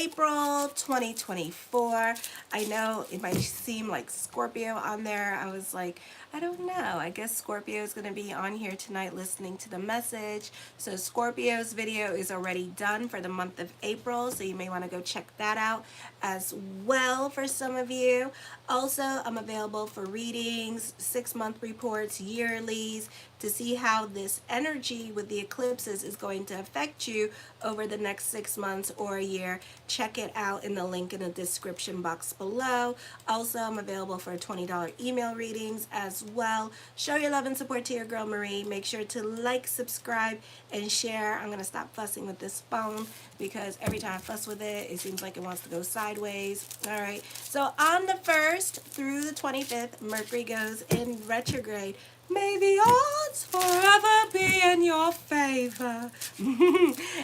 April 2024. I know it might seem like Scorpio on there. I was like, I don't know. I guess Scorpio is going to be on here tonight listening to the message. So Scorpio's video is already done for the month of April, so you may want to go check that out as well for some of you. Also, I'm available for readings, 6-month reports, yearlies, to see how this energy with the eclipses is going to affect you over the next 6 months or a year. Check it out in the link in the description box below. Also, I'm available for $20 email readings as well. Show your love and support to your girl Marie. Make sure to like, subscribe, and share. I'm going to stop fussing with this phone because every time I fuss with it, it seems like it wants to go sideways. All right. So on the 1st through the 25th, Mercury goes in retrograde. May the odds forever be in your favor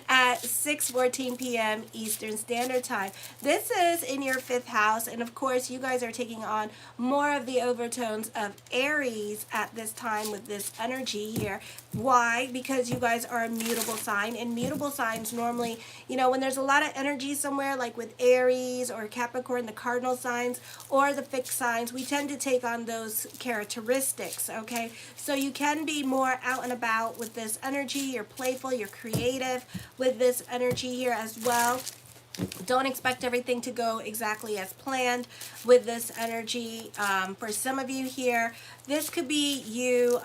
at 6:14 p.m. Eastern Standard Time. This is in your 5th house, and of course you guys are taking on more of the overtones of Aries at this time with this energy here. Why? Because you guys are a mutable sign, and mutable signs normally, you know, when there's a lot of energy somewhere, like with Aries or Capricorn, the cardinal signs, or the fixed signs, we tend to take on those characteristics, okay? So you can be more out and about with this energy. You're playful, you're creative with this energy here as well. Don't expect everything to go exactly as planned with this energy. For some of you here, this could be you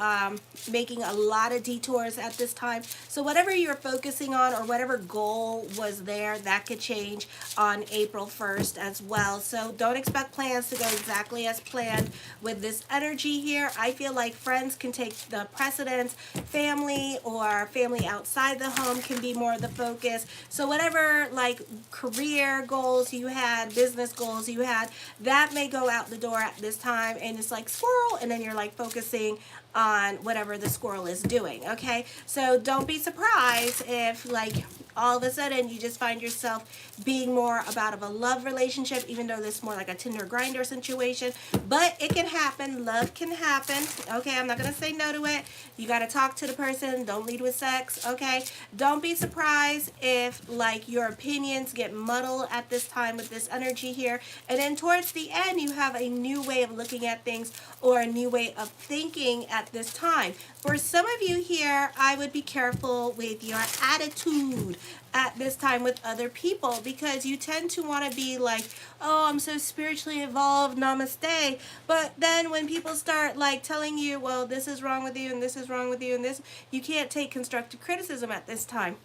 making a lot of detours at this time. So whatever you're focusing on or whatever goal was there, that could change on April 1st as well. So don't expect plans to go exactly as planned with this energy here. I feel like friends can take the precedence. Family or family outside the home can be more of the focus. So whatever like career goals you had, business goals you had, that may go out the door at this time, and it's like squirrel, and then you're like focusing on whatever the squirrel is doing, okay? So don't be surprised if like all of a sudden you just find yourself being more about of a love relationship, even though this is more like a Tinder grinder situation. But it can happen. Love can happen, okay? I'm not going to say no to it. You got to talk to the person. Don't lead with sex, okay? Don't be surprised if like your opinions get muddled at this time with this energy here. And then towards the end, you have a new way of looking at things or a new way of thinking at this time. For some of you here, I would be careful with your attitude at this time with other people, because you tend to want to be like, oh, I'm so spiritually evolved, namaste. But then when people start like telling you, well, this is wrong with you and this is wrong with you and this, you can't take constructive criticism at this time.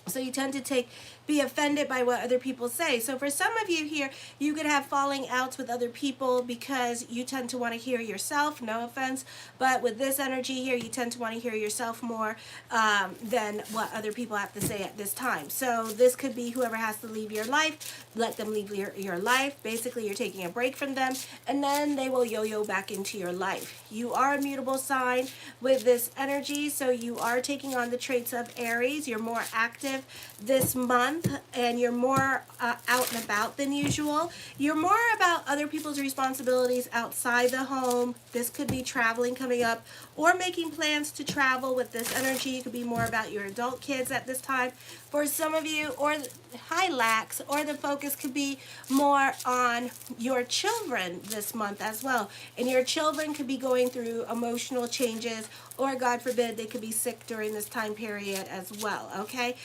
So you tend to be offended by what other people say. So for some of you here, you could have falling outs with other people because you tend to want to hear yourself, no offense, but with this energy here, you tend to want to hear yourself more than what other people have to say at this time. So this could be whoever has to leave your life, let them leave your life. Basically, you're taking a break from them, and then they will yo-yo back into your life. You are a mutable sign with this energy, so you are taking on the traits of Aries. You're more active this month, and you're more out and about than usual. You're more about other people's responsibilities outside the home. This could be traveling coming up or making plans to travel with this energy. It could be more about your adult kids at this time for some of you, or high lax, or the focus could be more on your children this month as well. And your children could be going through emotional changes, or God forbid, they could be sick during this time period as well, okay?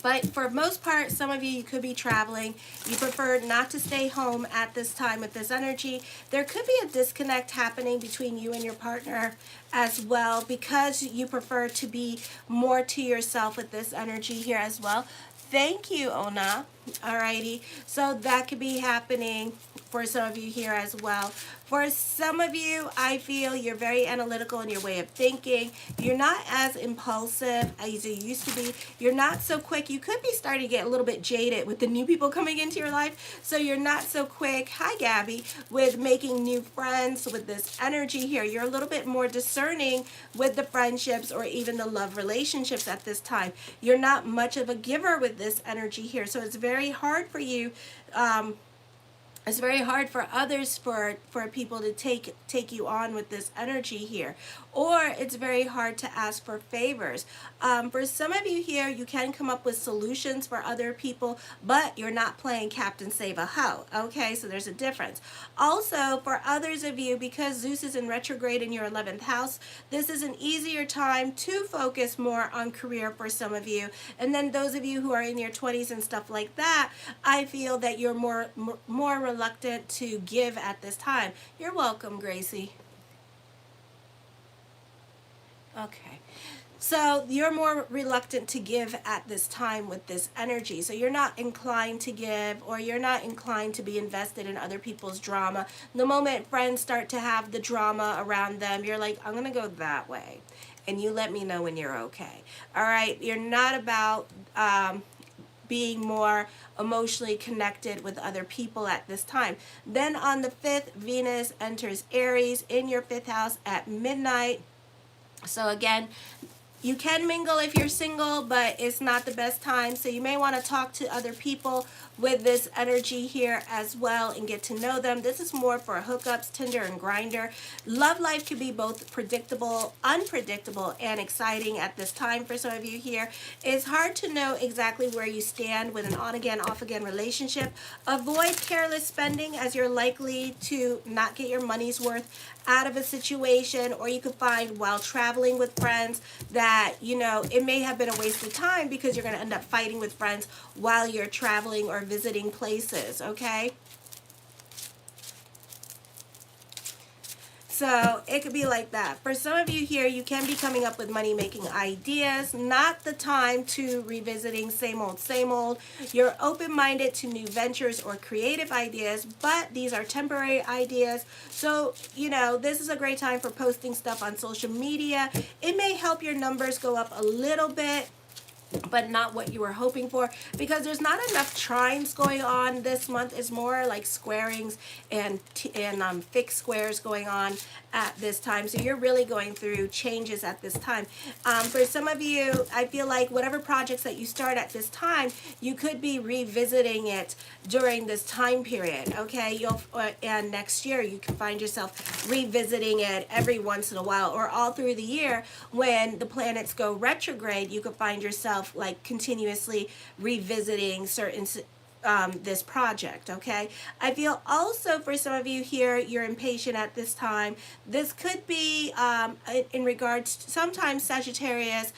But for most part, some of you could be traveling. You prefer not to stay home at this time with this energy. There could be a disconnect happening between you and your partner as well, because you prefer to be more to yourself with this energy here as well. Thank you, Ona. Alrighty, so that could be happening for some of you here as well. For some of you, I feel you're very analytical in your way of thinking. You're not as impulsive as you used to be. You're not so quick. You could be starting to get a little bit jaded with the new people coming into your life. So you're not so quick, hi Gabby, with making new friends with this energy here. You're a little bit more discerning with the friendships or even the love relationships at this time. You're not much of a giver with this energy here. So it's very hard for you It's very hard for others, for people to take you on with this energy here, or it's very hard to ask for favors. For some of you here, you can come up with solutions for other people, but you're not playing Captain Save a Hoe. Okay, so there's a difference. Also, for others of you, because Zeus is in retrograde in your 11th house, this is an easier time to focus more on career for some of you. And then those of you who are in your 20s and stuff like that, I feel that you're more reluctant to give at this time. You're welcome, Gracie. Okay. So you're more reluctant to give at this time with this energy. So you're not inclined to give, or you're not inclined to be invested in other people's drama. The moment friends start to have the drama around them, you're like, I'm going to go that way. And you let me know when you're okay. All right? You're not about being more emotionally connected with other people at this time. Then on the 5th, Venus enters Aries in your 5th house at midnight. So again, you can mingle if you're single, but it's not the best time. So you may want to talk to other people with this energy here as well and get to know them. This is more for hookups, Tinder and Grindr. Love life could be both predictable, unpredictable, and exciting at this time for some of you here. It's hard to know exactly where you stand with an on-again, off-again relationship. Avoid careless spending, as you're likely to not get your money's worth out of a situation, or you could find while traveling with friends that, you know, it may have been a waste of time because you're going to end up fighting with friends while you're traveling or visiting places, okay? So it could be like that. For some of you here, you can be coming up with money-making ideas. Not the time to revisiting same old, same old. You're open-minded to new ventures or creative ideas, but these are temporary ideas. So, you know, this is a great time for posting stuff on social media. It may help your numbers go up a little bit, but not what you were hoping for, because there's not enough trines going on this month. It's more like squarings and fixed squares going on at this time. So you're really going through changes at this time. For some of you, I feel like whatever projects that you start at this time, you could be revisiting it during this time period, okay? And next year you can find yourself revisiting it every once in a while, or all through the year when the planets go retrograde. You could find yourself like continuously revisiting certain this project, okay? I feel also for some of you here, you're impatient at this time. This could be in regards to, sometimes Sagittarius,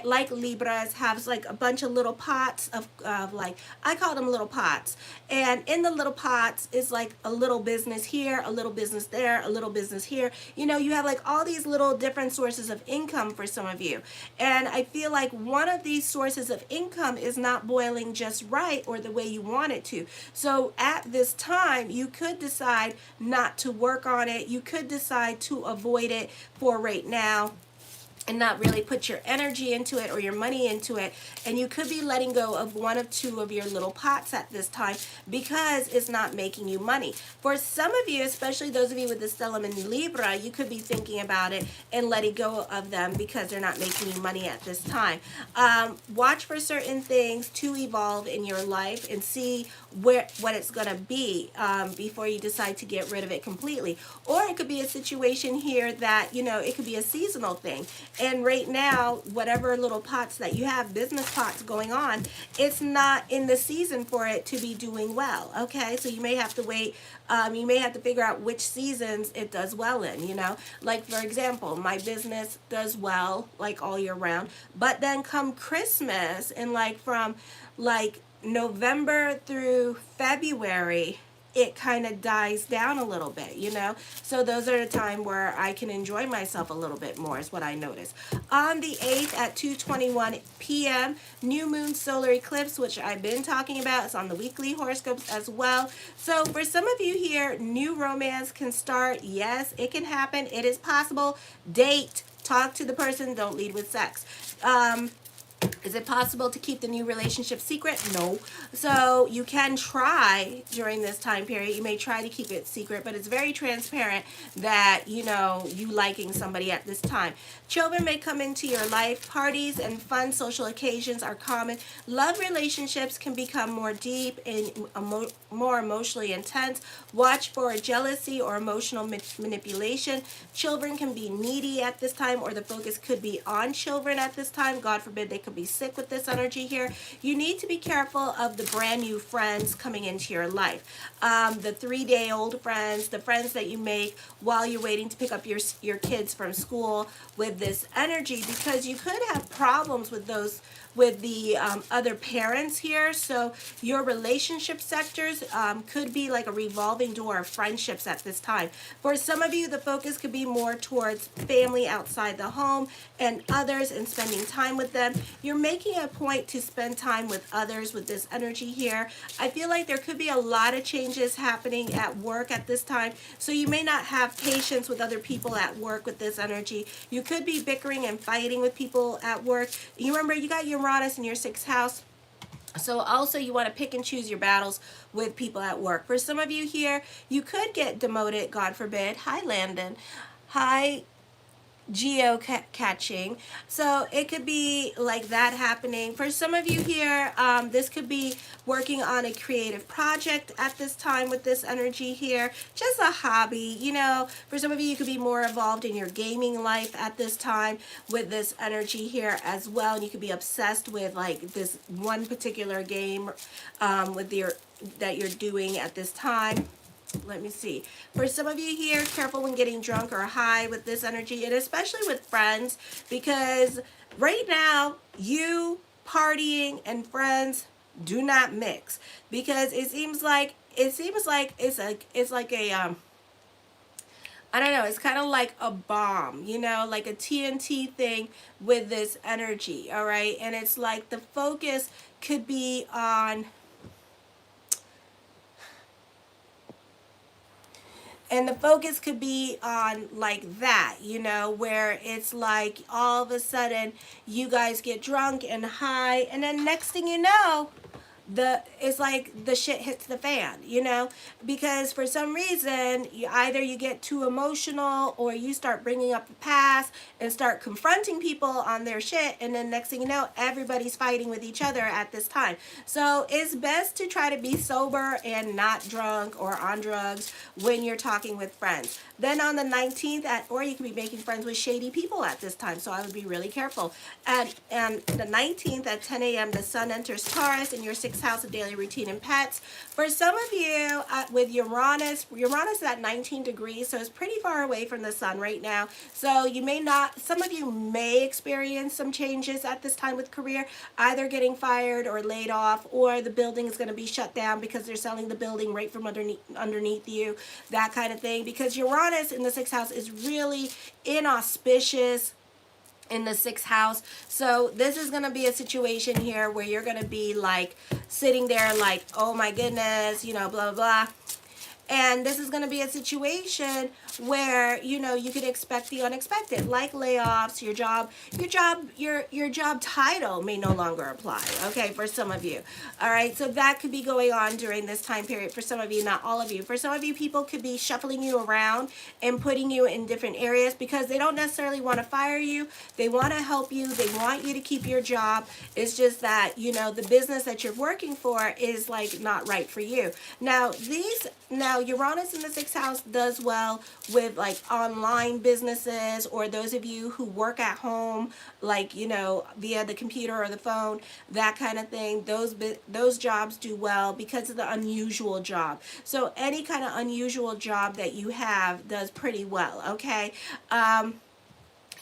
like Libras, has like a bunch of little pots of like, I call them little pots. And in the little pots is like a little business here, a little business there, a little business here. You know, you have like all these little different sources of income for some of you. And I feel like one of these sources of income is not boiling just right, or the way you want it to. So at this time, you could decide not to work on it. You could decide to avoid it for right now and not really put your energy into it or your money into it. And you could be letting go of one or two of your little pots at this time because it's not making you money. For some of you, especially those of you with the stellium in Libra, you could be thinking about it and letting go of them because they're not making you money at this time. Watch for certain things to evolve in your life and see what it's going to be before you decide to get rid of it completely. Or it could be a situation here that, you know, it could be a seasonal thing. And right now, whatever little pots that you have, business pots going on, it's not in the season for it to be doing well, okay? So you may have to wait. You may have to figure out which seasons it does well in, you know? Like, for example, my business does well, like, all year round. But then come Christmas, and, like, from, like, November through February, it kind of dies down a little bit, you know? So those are the time where I can enjoy myself a little bit more, is what I notice. On the 8th at 2:21 p.m., new moon solar eclipse, which I've been talking about. It's on the weekly horoscopes as well. So for some of you here, new romance can start. Yes, it can happen. It is possible. Date. Talk to the person. Don't lead with sex. Is it possible to keep the new relationship secret? No. So you can try during this time period. You may try to keep it secret, but it's very transparent that, you know, you liking somebody at this time. Children may come into your life. Parties and fun social occasions are common. Love relationships can become more deep and more emotionally intense. Watch for jealousy or emotional manipulation. Children can be needy at this time, or the focus could be on children at this time. God forbid they could be sick with this energy here. You need to be careful of the brand new friends coming into your life. The 3-day-old friends, the friends that you make while you're waiting to pick up your kids from school with this energy, because you could have problems with those, with the other parents here. So your relationship sectors could be like a revolving door of friendships at this time. For some of you, the focus could be more towards family outside the home and others and spending time with them. You're making a point to spend time with others with this energy here. I feel like there could be a lot of changes happening at work at this time. So you may not have patience with other people at work with this energy. You could be bickering and fighting with people at work. You remember, you got Uranus in your 6th house. So also you want to pick and choose your battles with people at work. For some of you here, you could get demoted, God forbid. Hi, Landon. Hi, geocaching. So it could be like that happening. For some of you here, this could be working on a creative project at this time with this energy here. Just a hobby, you know. For some of you, you could be more involved in your gaming life at this time with this energy here as well. And you could be obsessed with like this one particular game with that you're doing at this time. Let me see. For some of you here, careful when getting drunk or high with this energy, and especially with friends, because right now, you partying and friends do not mix, because it seems like it's like a I don't know, it's kind of like a bomb, you know, like a TNT thing with this energy, all right? And it's like the focus could be on, and the focus could be on like that, you know, where it's like all of a sudden you guys get drunk and high, and then next thing you know, it's like the shit hits the fan, you know, because for some reason either you get too emotional or you start bringing up the past and start confronting people on their shit, and then next thing you know, everybody's fighting with each other at this time. So it's best to try to be sober and not drunk or on drugs when you're talking with friends. Then on the 19th, or you can be making friends with shady people at this time, so I would be really careful. And the 19th at 10 a.m., the sun enters Taurus in your 6th house of daily routine and pets. For some of you, with Uranus is at 19 degrees, so it's pretty far away from the sun right now. So you may not, some of you may experience some changes at this time with career, either getting fired or laid off, or the building is going to be shut down because they're selling the building right from underneath you, that kind of thing. Because Uranus in the 6th house is really inauspicious in the 6th house. So this is going to be a situation here where you're going to be like sitting there like, oh my goodness, you know, blah, blah, blah. And this is going to be a situation where, you know, you could expect the unexpected, like layoffs. Your job title may no longer apply, okay, for some of you. All right, so that could be going on during this time period for some of you, not all of you. For some of you, people could be shuffling you around and putting you in different areas because they don't necessarily want to fire you. They want to help you. They want you to keep your job. It's just that, you know, the business that you're working for is like not right for you. Now, Uranus in the 6th house does well with like online businesses, or those of you who work at home, like, you know, via the computer or the phone, that kind of thing. Those jobs do well because of the unusual job. So any kind of unusual job that you have does pretty well, okay?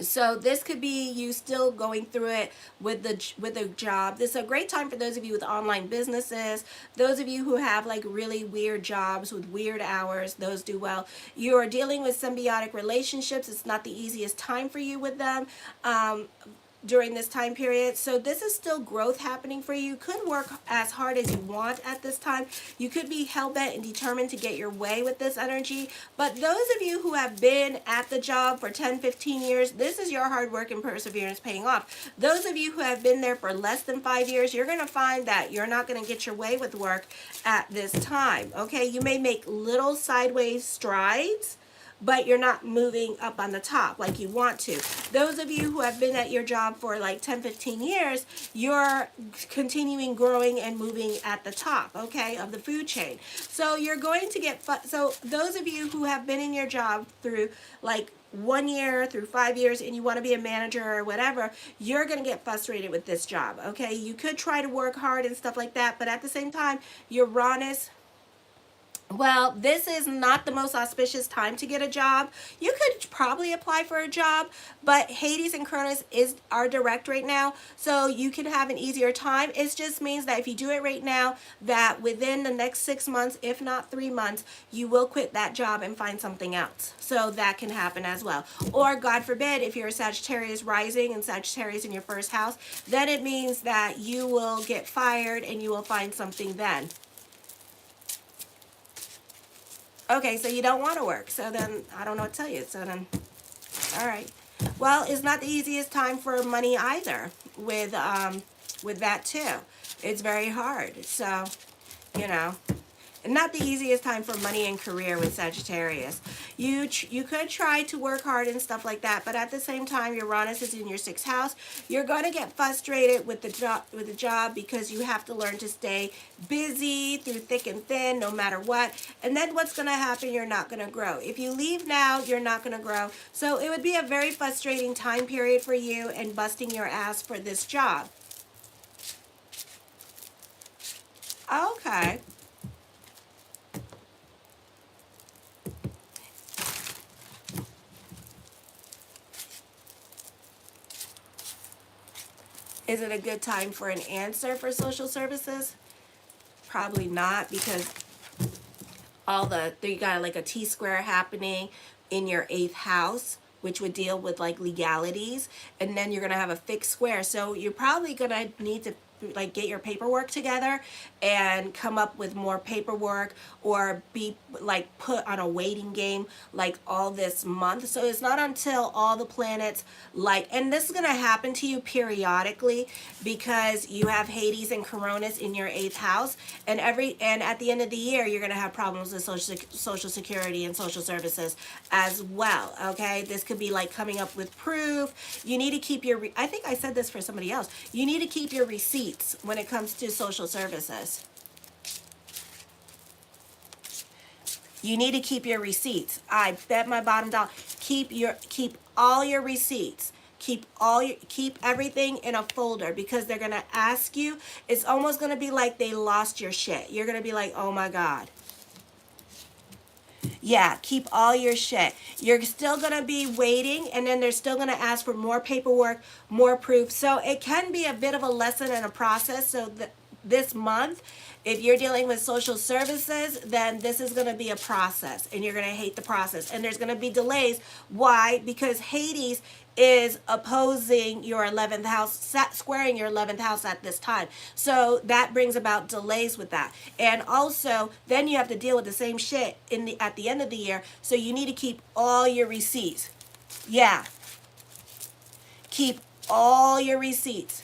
So this could be you still going through it with the job. This is a great time for those of you with online businesses. Those of you who have like really weird jobs with weird hours, those do well. You are dealing with symbiotic relationships. It's not the easiest time for you with them. during this time period. So this is still growth happening for you. You could work as hard as you want at this time. You could be hell-bent and determined to get your way with this energy. But those of you who have been at the job for 10, 15 years, this is your hard work and perseverance paying off. Those of you who have been there for less than 5 years, you're going to find that you're not going to get your way with work at this time. Okay, you may make little sideways strides, but you're not moving up on the top like you want to. Those of you who have been at your job for like 10, 15 years, you're continuing growing and moving at the top, okay, of the food chain. So you're going to get, so those of you who have been in your job through like 1 year through 5 years and you want to be a manager or whatever, you're going to get frustrated with this job, okay? You could try to work hard and stuff like that, but at the same time, Uranus, well, this is not the most auspicious time to get a job. You could probably apply for a job, but Hades and Cronus are direct right now, so you can have an easier time. It just means that if you do it right now, that within the next 6 months, if not 3 months, you will quit that job and find something else. So that can happen as well. Or God forbid, if you're a Sagittarius rising and Sagittarius in your first house, then it means that you will get fired and you will find something then. Okay, so you don't want to work. So then, I don't know what to tell you. So then, all right. Well, it's not the easiest time for money either with that too. It's very hard. So, you know, not the easiest time for money and career with Sagittarius. You could try to work hard and stuff like that, but at the same time, Uranus is in your 6th house. You're going to get frustrated with the job because you have to learn to stay busy through thick and thin, no matter what. And then what's going to happen? You're not going to grow. If you leave now, you're not going to grow. So it would be a very frustrating time period for you and busting your ass for this job. Okay. Is it a good time for an answer for social services? Probably not, because you got like a T-square happening in your 8th house, which would deal with like legalities, and then you're gonna have a fixed square. So you're probably gonna need to like get your paperwork together and come up with more paperwork, or be like put on a waiting game like all this month. So it's not until all the planets like, and this is going to happen to you periodically because you have Hades and Cronus in your 8th house, and at the end of the year you're going to have problems with social security and social services as well. Okay, this could be like coming up with proof. You need to keep your I think I said this for somebody else. You need to keep your receipts when it comes to social services. You need to keep your receipts. I bet my bottom dollar. Keep all your receipts. Keep everything in a folder, because they're gonna ask you. It's almost gonna be like they lost your shit. You're gonna be like, oh my God. Yeah, keep all your shit. You're still going to be waiting, and then they're still going to ask for more paperwork, more proof. So it can be a bit of a lesson and a process. So this month, if you're dealing with social services, then this is going to be a process, and you're going to hate the process. And there's going to be delays. Why? Because Hades is opposing your 11th house, squaring your 11th house at this time. So that brings about delays with that. And also, then you have to deal with the same shit at the end of the year. So you need to keep all your receipts. Yeah. Keep all your receipts.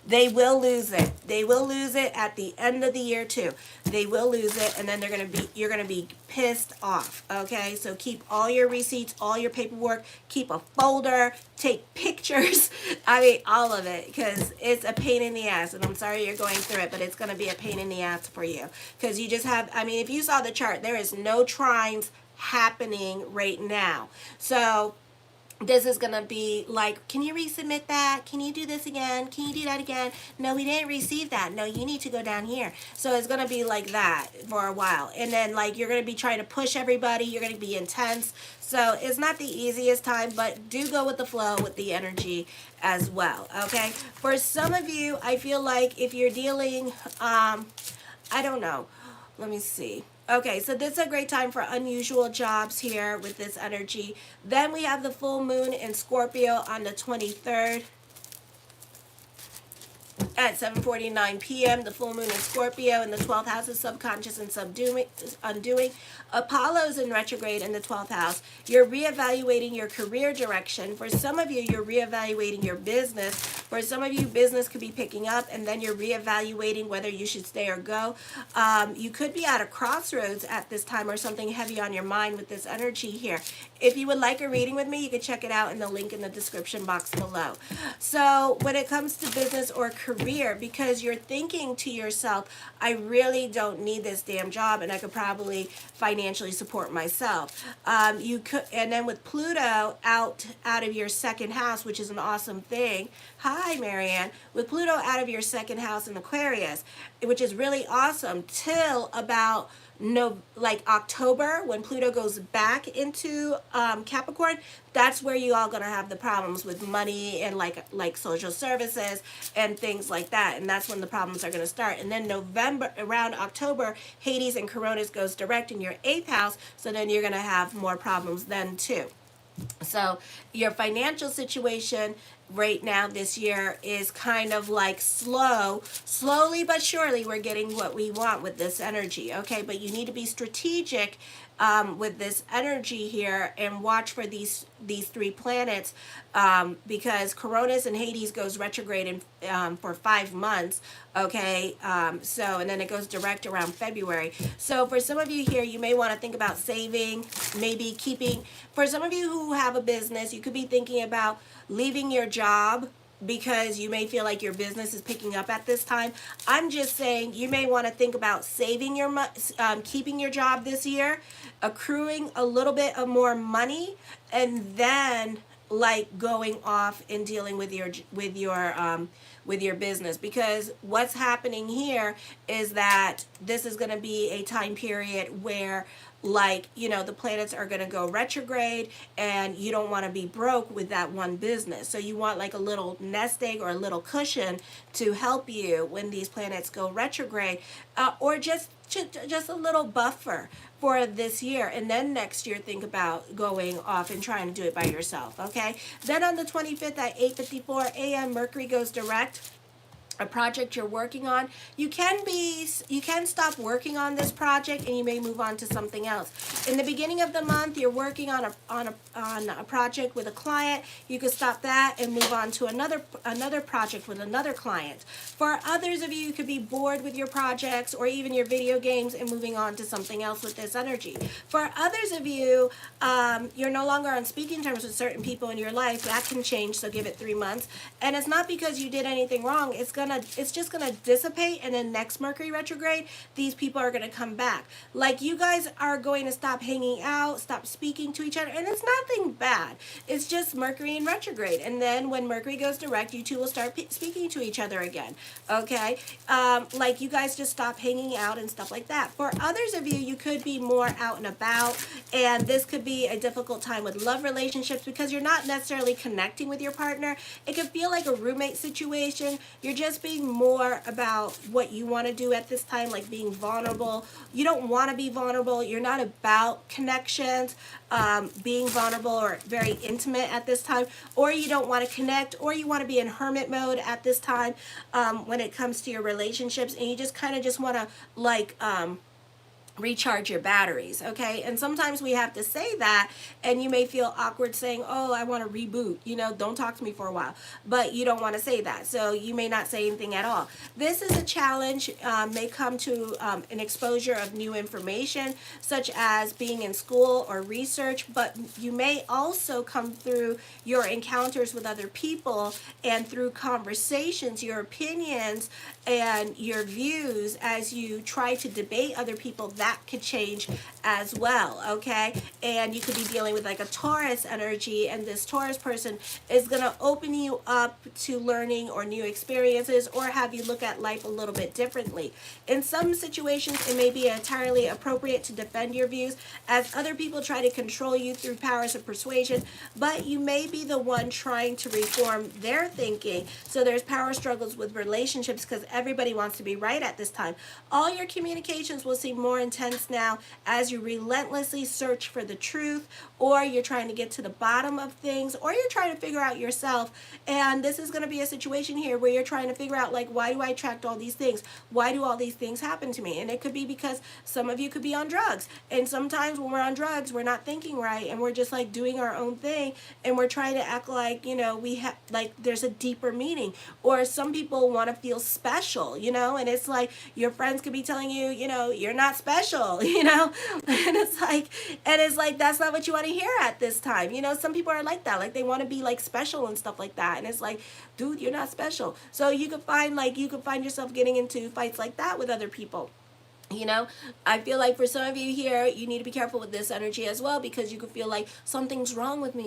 They will lose it. They will lose it at the end of the year too. They will lose it, and then you're gonna be pissed off. Okay, so keep all your receipts, all your paperwork. Keep a folder. Take pictures. I mean, all of it, because it's a pain in the ass. And I'm sorry you're going through it, but it's gonna be a pain in the ass for you, because you just have. I mean, if you saw the chart, there is no trines happening right now. So this is going to be like, can you resubmit that? Can you do this again? Can you do that again? No, we didn't receive that. No, you need to go down here. So it's going to be like that for a while. And then like you're going to be trying to push everybody. You're going to be intense. So it's not the easiest time, but do go with the flow with the energy as well. Okay. For some of you, I feel like if you're dealing, I don't know. Let me see. Okay, so this is a great time for unusual jobs here with this energy. Then we have the full moon in Scorpio on the 23rd. at 7:49 p.m. The full moon in Scorpio in the 12th house is subconscious and undoing. Apollo's in retrograde in the 12th house. You're reevaluating your career direction. For some of you, you're reevaluating your business. For some of you, business could be picking up, and then you're reevaluating whether you should stay or go. You could be at a crossroads at this time, or something heavy on your mind with this energy here. If you would like a reading with me, you can check it out in the link in the description box below. So when it comes to business or career, because you're thinking to yourself, I really don't need this damn job, and I could probably financially support myself. You could, and then with Pluto out of your second house, which is an awesome thing. Hi, Marianne. With Pluto out of your second house in Aquarius, which is really awesome, till about October, when Pluto goes back into Capricorn. That's where you all gonna have the problems with money and like social services and things like that, and that's when the problems are gonna start. And then November, around October, Hades and Coronis goes direct in your 8th house, so then you're gonna have more problems then too. So your financial situation right now this year is kind of like slowly but surely we're getting what we want with this energy, okay? But you need to be strategic with this energy here and watch for these 3 planets, because Coronis and Hades goes retrograde for 5 months, okay? So, and then it goes direct around February. So for some of you here, you may want to think about saving, maybe keeping. For some of you who have a business, you could be thinking about leaving your job because you may feel like your business is picking up at this time. I'm just saying you may want to think about saving your keeping your job this year, accruing a little bit of more money, and then like going off and dealing with your business. Because what's happening here is that this is going to be a time period where, like, you know, the planets are going to go retrograde, and you don't want to be broke with that one business. So you want like a little nest egg or a little cushion to help you when these planets go retrograde, or just a little buffer for this year. And then next year, think about going off and trying to do it by yourself, okay? Then on the 25th at 8:54 a.m., Mercury goes direct. A project you're working on, you can stop working on this project and you may move on to something else. In the beginning of the month, you're working on a project with a client. You could stop that and move on to another project with another client. For others of you, you could be bored with your projects or even your video games and moving on to something else with this energy. For others of you, you're no longer on speaking terms with certain people in your life. That can change, so give it 3 months. And it's not because you did anything wrong. It's just gonna dissipate, and then next Mercury retrograde, these people are gonna come back. Like, you guys are going to stop hanging out, stop speaking to each other, and it's nothing bad. It's just Mercury in retrograde, and then when Mercury goes direct, you two will start speaking to each other again. Okay, like, you guys just stop hanging out and stuff like that. For others of you, you could be more out and about, and this could be a difficult time with love relationships because you're not necessarily connecting with your partner. It could feel like a roommate situation. You're just being more about what you want to do at this time, like being vulnerable. You don't want to be vulnerable. You're not about connections, being vulnerable or very intimate at this time, or you don't want to connect, or you want to be in hermit mode at this time when it comes to your relationships, and you just kind of just want to like recharge your batteries, okay? And sometimes we have to say that, and you may feel awkward saying, oh, I want to reboot, you know, don't talk to me for a while, but you don't want to say that, so you may not say anything at all. This is a challenge, may come to an exposure of new information, such as being in school or research, but you may also come through your encounters with other people and through conversations, your opinions and your views as you try to debate other people. That could change as well, okay? And you could be dealing with like a Taurus energy, and this Taurus person is going to open you up to learning or new experiences, or have you look at life a little bit differently. In some situations, it may be entirely appropriate to defend your views as other people try to control you through powers of persuasion, but you may be the one trying to reform their thinking. So there's power struggles with relationships because everybody wants to be right at this time. All your communications will seem more intense intense now as you relentlessly search for the truth, or you're trying to get to the bottom of things, or you're trying to figure out yourself. And this is going to be a situation here where you're trying to figure out, like, why do I attract all these things? Why do all these things happen to me? And it could be because some of you could be on drugs. And sometimes when we're on drugs, we're not thinking right, and we're just like doing our own thing, and we're trying to act like, you know, we have, like, there's a deeper meaning. Or some people want to feel special, you know, and it's like your friends could be telling you, you know, you're not special, you know, and it's like that's not what you want to hear at this time. You know, some people are like that, like they want to be like special and stuff like that, and it's like, dude, you're not special. So you could find yourself getting into fights like that with other people. You know, I feel like for some of you here, you need to be careful with this energy as well, because you could feel like something's wrong with me,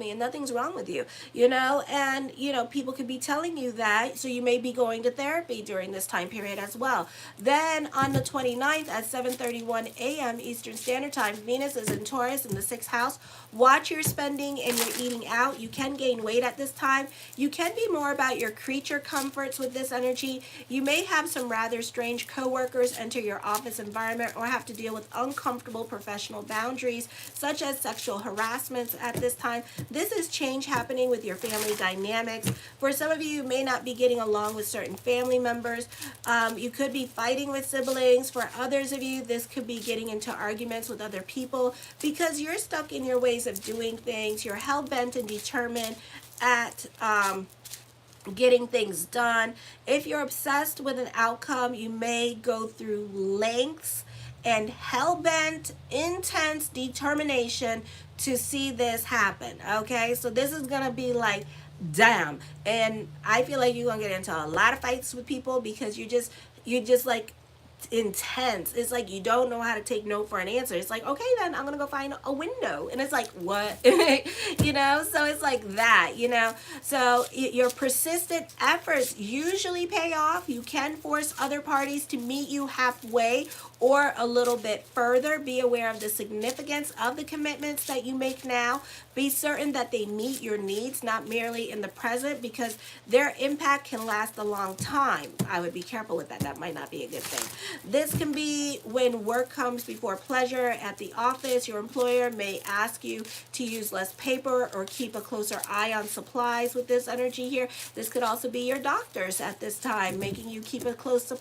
and nothing's wrong with you, you know, and, you know, people could be telling you that, so you may be going to therapy during this time period as well. Then on the 29th at 7:31 a.m. Eastern Standard Time, Venus is in Taurus in the 6th house. Watch your spending and your eating out. You can gain weight at this time. You can be more about your creature comforts with this energy. You may have some rather strange coworkers enter your office environment, or have to deal with uncomfortable professional boundaries such as sexual harassment at this time. This is change happening with your family dynamics. For some of you, you may not be getting along with certain family members. You could be fighting with siblings. For others of you, this could be getting into arguments with other people because you're stuck in your ways of doing things. You're hell-bent and determined at getting things done. If you're obsessed with an outcome, you may go through lengths and hell-bent, intense determination to see this happen. Okay, so this is gonna be like, damn. And I feel like you're gonna get into a lot of fights with people because you're just like intense. It's like you don't know how to take no for an answer. It's like, okay, then I'm gonna go find a window, and it's like, what? You know, so it's like that, you know. So your persistent efforts usually pay off. You can force other parties to meet you halfway or a little bit further. Be aware of the significance of the commitments that you make now. Be certain that they meet your needs, not merely in the present, because their impact can last a long time. I would be careful with that. That might not be a good thing. This can be when work comes before pleasure at the office. Your employer may ask you to use less paper or keep a closer eye on supplies with this energy here. This could also be your doctors at this time, making you keep a close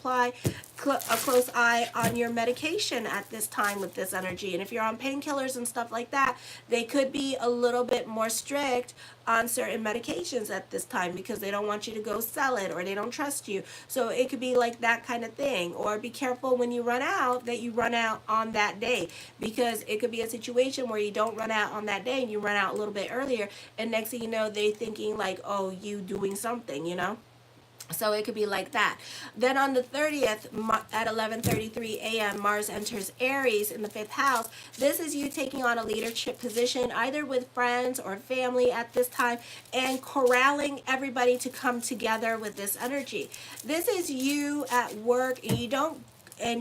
eye on your medication at this time with this energy. And if you're on painkillers and stuff like that, they could be a little bit more strict on certain medications at this time because they don't want you to go sell it, or they don't trust you. So it could be like that kind of thing. Or be careful when you run out, that you run out on that day, because it could be a situation where you don't run out on that day and you run out a little bit earlier, and next thing you know, they thinking like, oh, you doing something, you know. So it could be like that. Then on the 30th at 11:33 a.m., Mars enters Aries in the 5th house. This is you taking on a leadership position, either with friends or family at this time, and corralling everybody to come together with this energy. This is you at work, and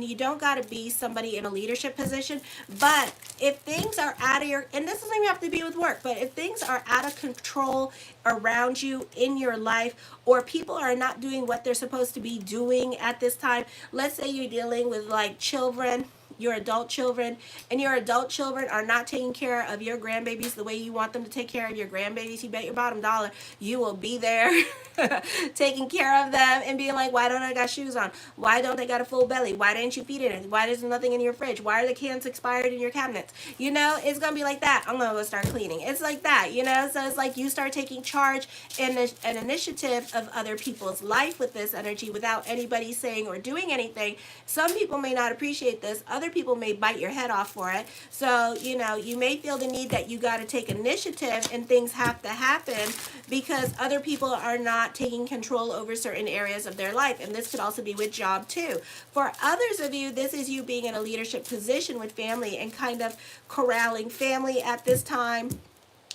you don't got to be somebody in a leadership position, but if things are out of your, and this doesn't even have to be with work, but if things are out of control around you in your life, or people are not doing what they're supposed to be doing at this time, let's say you're dealing with like children, your adult children, and your adult children are not taking care of your grandbabies the way you want them to take care of your grandbabies, you bet your bottom dollar you will be there taking care of them and being like, why don't I got shoes on? Why don't I got a full belly? Why didn't you feed it? Why there's nothing in your fridge? Why are the cans expired in your cabinets? You know, it's gonna be like that. I'm gonna go start cleaning. It's like that, you know. So it's like you start taking charge and an initiative of other people's life with this energy without anybody saying or doing anything. Some people may not appreciate this. Other people may bite your head off for it. So, you know, you may feel the need that you got to take initiative and things have to happen because other people are not taking control over certain areas of their life. And this could also be with job too. For others of you, this is you being in a leadership position with family and kind of corralling family at this time,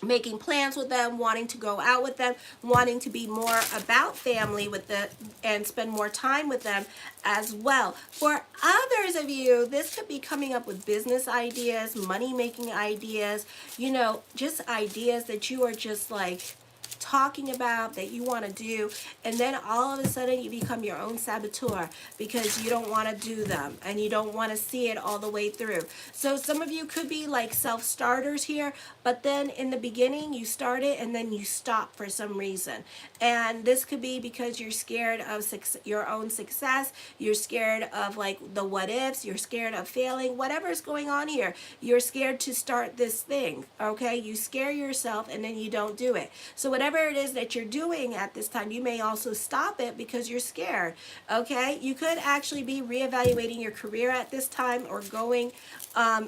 making plans with them, wanting to go out with them, wanting to be more about family with them and spend more time with them as well. For others of you, this could be coming up with business ideas, money-making ideas, you know, just ideas that you are just like, talking about, that you want to do, and then all of a sudden you become your own saboteur because you don't want to do them and you don't want to see it all the way through. So some of you could be like self-starters here, but then in the beginning you start it and then you stop for some reason. And this could be because you're scared of your own success, you're scared of like the what ifs, you're scared of failing, whatever's going on here. You're scared to start this thing, okay? You scare yourself and then you don't do it. So whatever it is that you're doing at this time, you may also stop it because you're scared, okay? You could actually be reevaluating your career at this time, or going,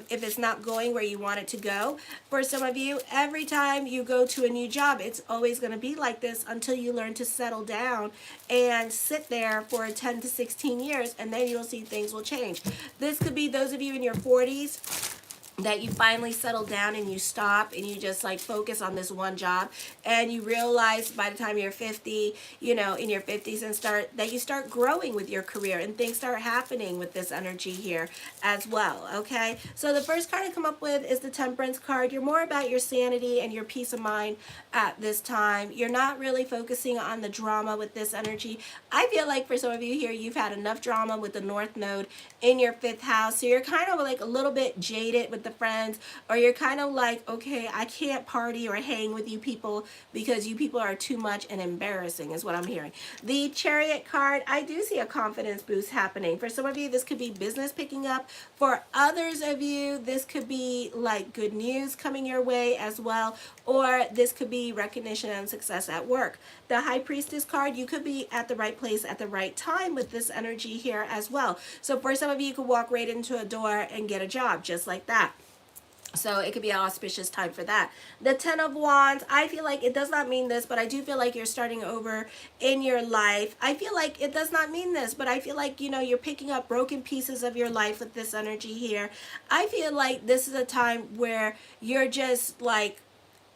if it's not going where you want it to go. For some of you, every time you go to a new job, it's always going to be like this until you learn to settle down and sit there for 10 to 16 years, and then you'll see things will change. This could be those of you in your 40s that you finally settle down and you stop and you just like focus on this one job, and you realize by the time you're 50, you know, in your 50s, and you start growing with your career and things start happening with this energy here as well, okay? So the first card I come up with is the Temperance card. You're more about your sanity and your peace of mind at this time. You're not really focusing on the drama with this energy. I feel like for some of you here, you've had enough drama with the North Node in your 5th house, so you're kind of like a little bit jaded with the friends, or you're kind of like, okay, I can't party or hang with you people because you people are too much and embarrassing, is what I'm hearing. The Chariot card, I do see a confidence boost happening. For some of you, this could be business picking up. For others of you, this could be like good news coming your way as well, or this could be recognition and success at work. The High Priestess card, you could be at the right place at the right time with this energy here as well. So for some of you, you could walk right into a door and get a job just like that. So it could be an auspicious time for that. The Ten of Wands, I feel like it does not mean this, but I do feel like you're starting over in your life. I feel like it does not mean this, but I feel like, you know, you're picking up broken pieces of your life with this energy here. I feel like this is a time where you're just like,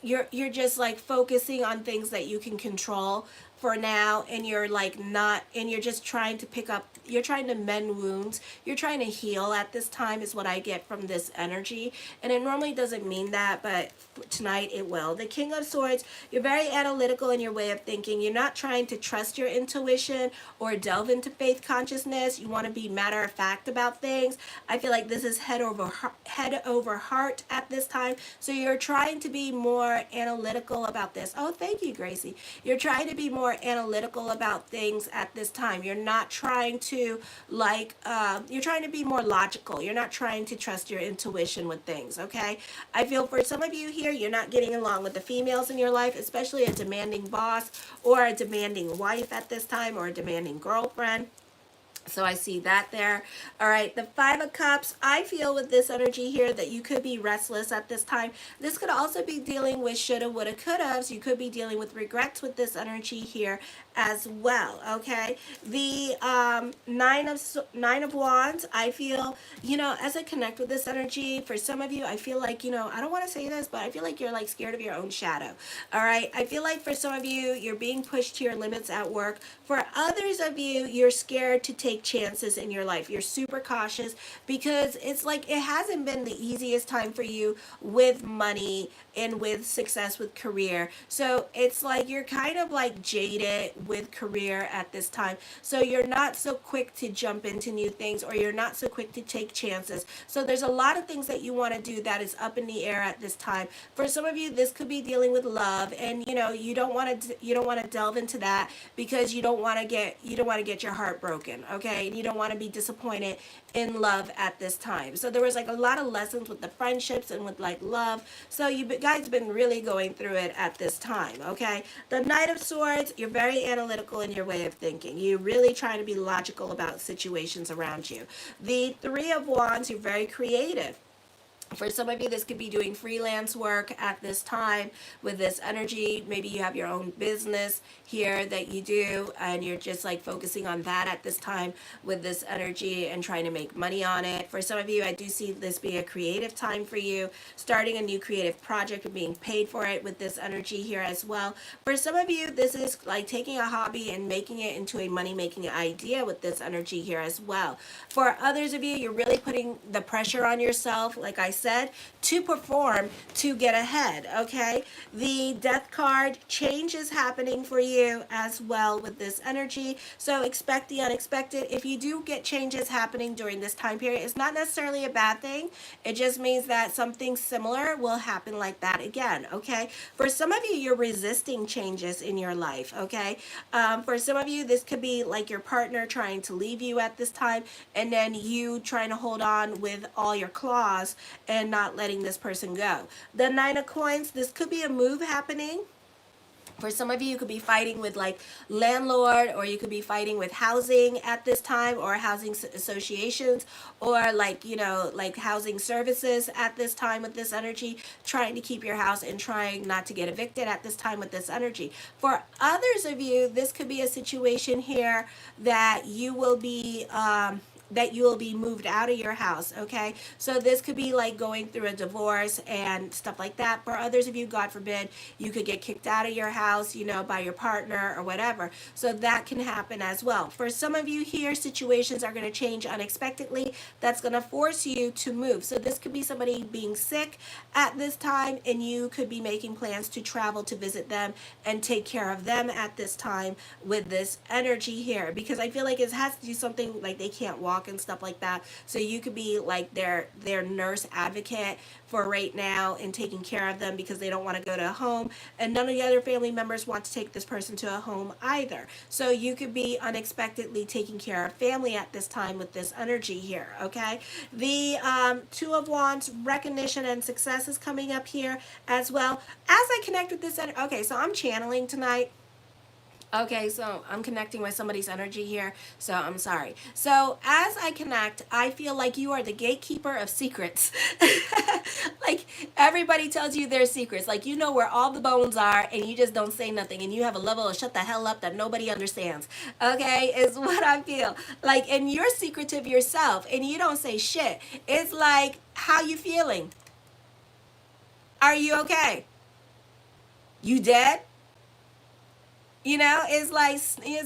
you're just like focusing on things that you can control for now, and you're like not, and you're just trying to pick up, you're trying to mend wounds, you're trying to heal at this time, is what I get from this energy. And it normally doesn't mean that, but tonight it will. The King of Swords, you're very analytical in your way of thinking. You're not trying to trust your intuition or delve into faith consciousness. You want to be matter of fact about things. I feel like this is head over heart at this time. So you're trying to be more analytical about this. Oh, thank you, Gracie. You're trying to be more analytical about things at this time. You're not trying to like, you're trying to be more logical. You're not trying to trust your intuition with things, okay? I feel for some of you here, you're not getting along with the females in your life, especially a demanding boss or a demanding wife at this time, or a demanding girlfriend. So I see that there. All right, the Five of Cups, I feel with this energy here that you could be restless at this time. This could also be dealing with shoulda, woulda, couldas. You could be dealing with regrets with this energy here as well, okay? The Nine of Wands, I feel, you know, as I connect with this energy, for some of you, I feel like, you know, I don't want to say this, but I feel like you're like scared of your own shadow, all right? I feel like for some of you, you're being pushed to your limits at work. For others of you, you're scared to take chances in your life. You're super cautious because it's like it hasn't been the easiest time for you with money and with success with career. So it's like you're kind of like jaded with career at this time. So you're not so quick to jump into new things, or you're not so quick to take chances. So there's a lot of things that you want to do that is up in the air at this time. For some of you, this could be dealing with love, and you know, you don't want to delve into that because you don't want to get your heart broken, okay? And you don't want to be disappointed in love at this time. So there was like a lot of lessons with the friendships and with like love. So you guys been really going through it at this time, okay? The Knight of Swords, you're very analytical in your way of thinking. You're really trying to be logical about situations around you. The Three of Wands, you're very creative. For some of you, this could be doing freelance work at this time with this energy. Maybe you have your own business here that you do, and you're just like focusing on that at this time with this energy and trying to make money on it. For some of you, I do see this being a creative time for you, starting a new creative project and being paid for it with this energy here as well. For some of you, this is like taking a hobby and making it into a money-making idea with this energy here as well. For others of you, you're really putting the pressure on yourself, like I said, to perform to get ahead, okay? The Death card, change is happening for you as well with this energy. So expect the unexpected. If you do get changes happening during this time period, it's not necessarily a bad thing. It just means that something similar will happen like that again, okay? For some of you, you're resisting changes in your life, okay? For some of you, this could be like your partner trying to leave you at this time, and then you trying to hold on with all your claws and not letting this person go. The Nine of Coins, this could be a move happening. For some of you, you could be fighting with like landlord, or you could be fighting with housing at this time, or housing associations, or like, you know, like housing services at this time with this energy, trying to keep your house and trying not to get evicted at this time with this energy. For others of you, this could be a situation here that you will be moved out of your house, okay? So this could be like going through a divorce and stuff like that. For others of you, God forbid, you could get kicked out of your house, you know, by your partner or whatever. So that can happen as well. For some of you here, situations are going to change unexpectedly. That's going to force you to move. So this could be somebody being sick at this time, and you could be making plans to travel to visit them and take care of them at this time with this energy here, because I feel like it has to do something like they can't walk and stuff like that. So you could be like their nurse advocate for right now and taking care of them, because they don't want to go to a home, and none of the other family members want to take this person to a home either. So you could be unexpectedly taking care of family at this time with this energy here, okay? The Two of Wands, recognition and success is coming up here as well. As I connect with this, okay, so I'm channeling tonight. Okay, so I'm connecting with somebody's energy here, so I'm sorry. So as I connect, I feel like you are the gatekeeper of secrets. Like everybody tells you their secrets. Like you know where all the bones are, and you just don't say nothing, and you have a level of shut the hell up that nobody understands. Okay, is what I feel. Like, and you're secretive yourself, and you don't say shit. It's like, how you feeling? Are you okay? You dead? You know, it's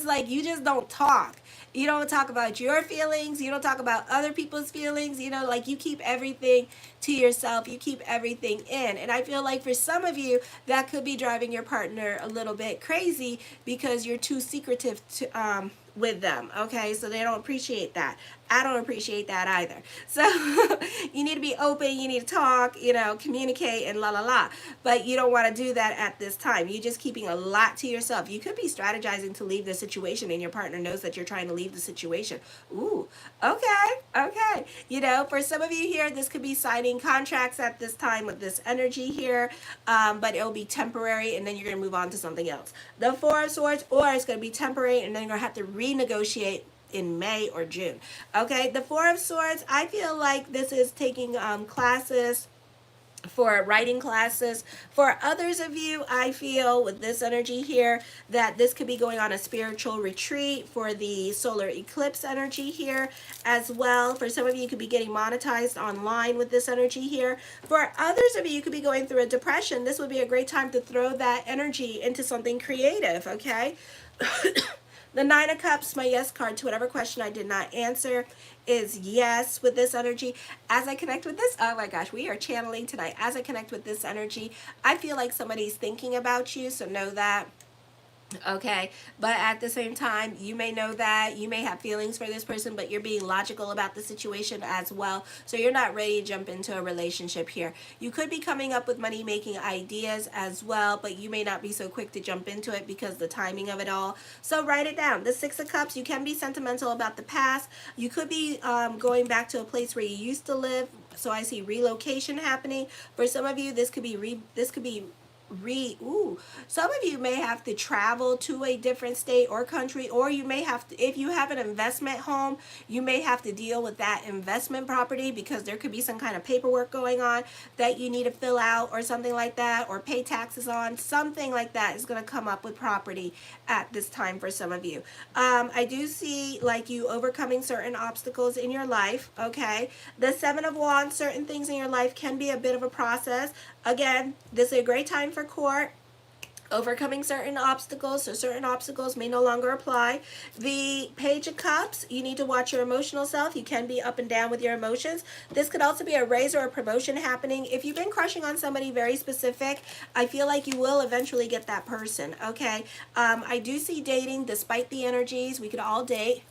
like you just don't talk. You don't talk about your feelings. You don't talk about other people's feelings. You know, like you keep everything to yourself. You keep everything in. And I feel like for some of you, that could be driving your partner a little bit crazy, because you're too secretive to with them. Okay, so they don't appreciate that. I don't appreciate that either. So you need to be open, you need to talk, you know, communicate and la la la. But you don't want to do that at this time. You're just keeping a lot to yourself. You could be strategizing to leave the situation, and your partner knows that you're trying to leave the situation. Ooh, okay. You know, for some of you here, this could be signing contracts at this time with this energy here, but it'll be temporary, and then you're going to move on to something else. The Four of Swords, or it's going to be temporary, and then you're going to have to renegotiate in May or June. Okay, the Four of Swords, I feel like this is taking classes, for writing classes. For others of you, I feel with this energy here that this could be going on a spiritual retreat for the solar eclipse energy here as well. For some of you, you could be getting monetized online with this energy here. For others of you, you could be going through a depression. This would be a great time to throw that energy into something creative, okay? The Nine of Cups, my yes card to whatever question I did not answer, is yes with this energy. As I connect with this, oh my gosh, we are channeling tonight. As I connect with this energy, I feel like somebody's thinking about you, so know that. Okay, but at the same time, you may know that you may have feelings for this person, but you're being logical about the situation as well. So you're not ready to jump into a relationship here. You could be coming up with money making ideas as well, but you may not be so quick to jump into it because the timing of it all. So write it down. The Six of Cups, you can be sentimental about the past. You could be going back to a place where you used to live. So I see relocation happening. For some of you, this could be some of you may have to travel to a different state or country, or you may have to, if you have an investment home, you may have to deal with that investment property, because there could be some kind of paperwork going on that you need to fill out or something like that, or pay taxes on. Something like that is going to come up with property at this time for some of you. I do see like you overcoming certain obstacles in your life, okay? The Seven of Wands, certain things in your life can be a bit of a process. Again, this is a great time for court. overcoming certain obstacles, so certain obstacles may no longer apply. The Page of Cups, you need to watch your emotional self. You can be up and down with your emotions. This could also be a raise or a promotion happening. If you've been crushing on somebody very specific, I feel like you will eventually get that person, okay? I do see dating despite the energies. We could all date.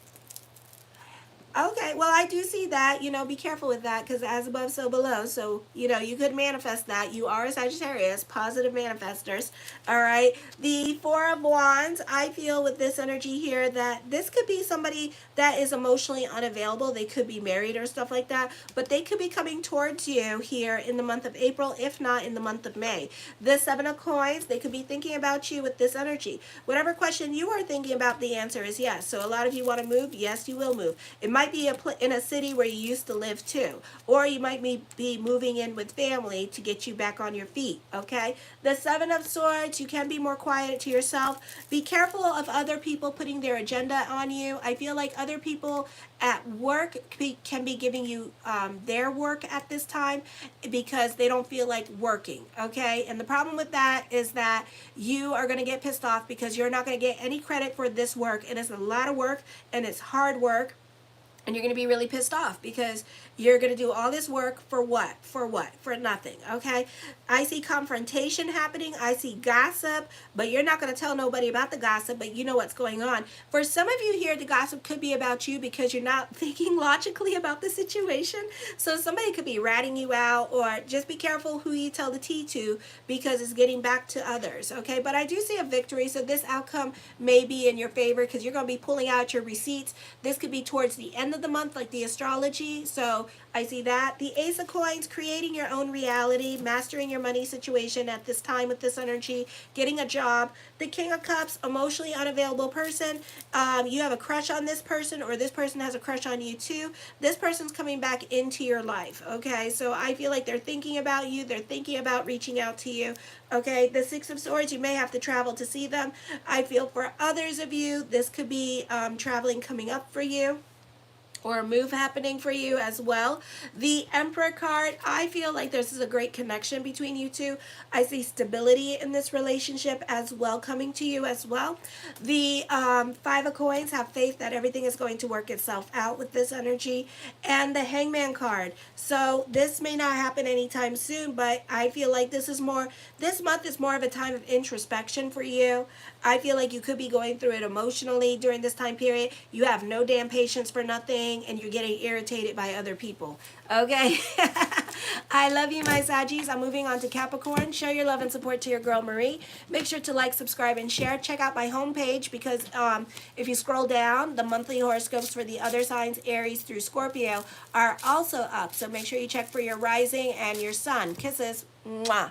Okay, well, I do see that. Be careful with that, because as above, so below. So, you could manifest that. You are a Sagittarius, positive manifestors. All right. The Four of Wands, I feel with this energy here that this could be somebody that is emotionally unavailable. They could be married or stuff like that, but they could be coming towards you here in the month of April, if not in the month of May. The Seven of Coins, they could be thinking about you with this energy. Whatever question you are thinking about, the answer is yes. So a lot of you want to move. Yes, you will move. It might be in a city where you used to live too, or you might be moving in with family to get you back on your feet, okay? The Seven of Swords, you can be more quiet to yourself. Be careful of other people putting their agenda on you. I feel like other people at work can be giving you their work at this time because they don't feel like working, okay? And the problem with that is that you are going to get pissed off because you're not going to get any credit for this work, and it's a lot of work and it's hard work. And you're going to be really pissed off because you're going to do all this work for what? For what? For nothing, okay? I see confrontation happening. I see gossip, but you're not going to tell nobody about the gossip, but you know what's going on. For some of you here, the gossip could be about you because you're not thinking logically about the situation. So somebody could be ratting you out, or just be careful who you tell the tea to because it's getting back to others, okay? But I do see a victory, so this outcome may be in your favor because you're going to be pulling out your receipts. This could be towards the end of the month, like the astrology. So I see that. The Ace of Coins, creating your own reality, mastering your money situation at this time with this energy, getting a job. The King of Cups, emotionally unavailable person. You have a crush on this person, or this person has a crush on you too. This person's coming back into your life, okay? So I feel like they're thinking about you. They're thinking about reaching out to you, okay? The Six of Swords, you may have to travel to see them. I feel for others of you, this could be traveling coming up for you, or a move happening for you as well. The Emperor card, I feel like this is a great connection between you two. I see stability in this relationship as well coming to you as well. The Five of Coins, have faith that everything is going to work itself out with this energy. And the Hangman card. So this may not happen anytime soon, but I feel like this month is more of a time of introspection for you. I feel like you could be going through it emotionally during this time period. You have no damn patience for nothing, and you're getting irritated by other people, okay? I love you, my Saggies. I'm moving on to Capricorn. Show your love and support to your girl Marie. Make sure to like, subscribe, and share. Check out my homepage because if you scroll down, the monthly horoscopes for the other signs, Aries through Scorpio, are also up. So make sure you check for your rising and your sun. Kisses. Mwah.